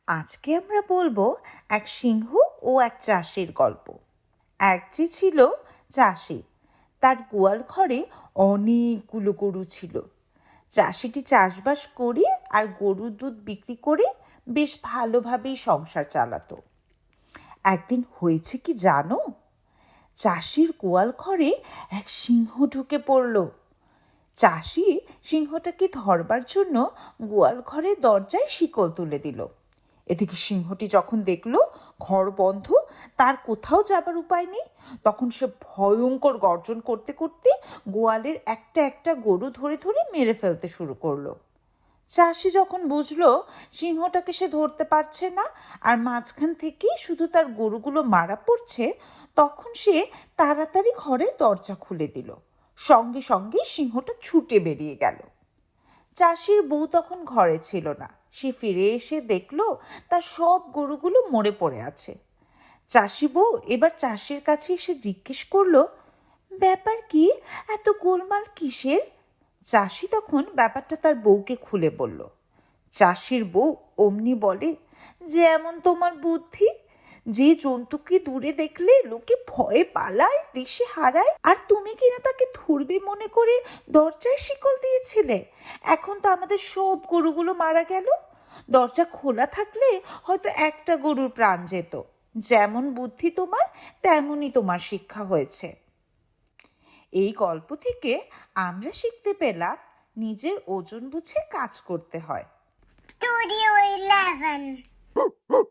আজকে আমরা বলবো এক সিংহ ও এক চাষির গল্প। এক যে ছিল চাষি, তার গোয়াল ঘরে অনেকগুলো গরু ছিল। চাষিটি চাষবাস করে আর গরুর দুধ বিক্রি করে বেশ ভালোভাবেই সংসার চালাতো। একদিন হয়েছে কি জানো, চাষির গোয়াল ঘরে এক সিংহ ঢুকে পড়ল। চাষি সিংহটাকে ধরবার জন্য গোয়াল ঘরের দরজায় শিকল তুলে দিল। এদিকে সিংহটি যখন দেখল ঘর বন্ধ, তার কোথাও যাবার উপায় নেই, তখন সে ভয়ঙ্কর গর্জন করতে করতে গোয়ালের একটা একটা গরু ধরে ধরে মেরে ফেলতে শুরু করলো। চাষি যখন বুঝলো সিংহটাকে সে ধরতে পারছে না আর মাঝখান থেকেই শুধু তার গরুগুলো মারা পড়ছে, তখন সে তাড়াতাড়ি ঘরের দরজা খুলে দিল। সঙ্গে সঙ্গে সিংহটা ছুটে বেরিয়ে গেল। চাষির বউ তখন ঘরে ছিল না। সে ফিরে এসে দেখলো তার সব গরুগুলো মরে পড়ে আছে। চাষি বউ এবার চাষির কাছে এসে জিজ্ঞেস করলো, ব্যাপার কি, এত গোলমাল কিসের? চাষি তখন ব্যাপারটা তার বউকে খুলে বলল। চাষির বউ অমনি বলে, যেমন তোমার বুদ্ধি, যে জন্তুকে দূরে দেখলে লোকে ভয়ে পালায়, দিশে হারায়, আর তুমি কিনা তাকে ধরবে মনে করে দরজায় শিকল দিয়েছিলে। এখন তো আমাদের সব গরুগুলো মারা গেল। দরজা খোলা থাকলে হয়তো একটা গরুর প্রাণ যেত। যেমন বুদ্ধি তোমার, তেমনই তোমার শিক্ষা হয়েছে। এই গল্প থেকে আমরা শিখতে পেলাম নিজের ওজন বুঝে কাজ করতে হয়। Studio 11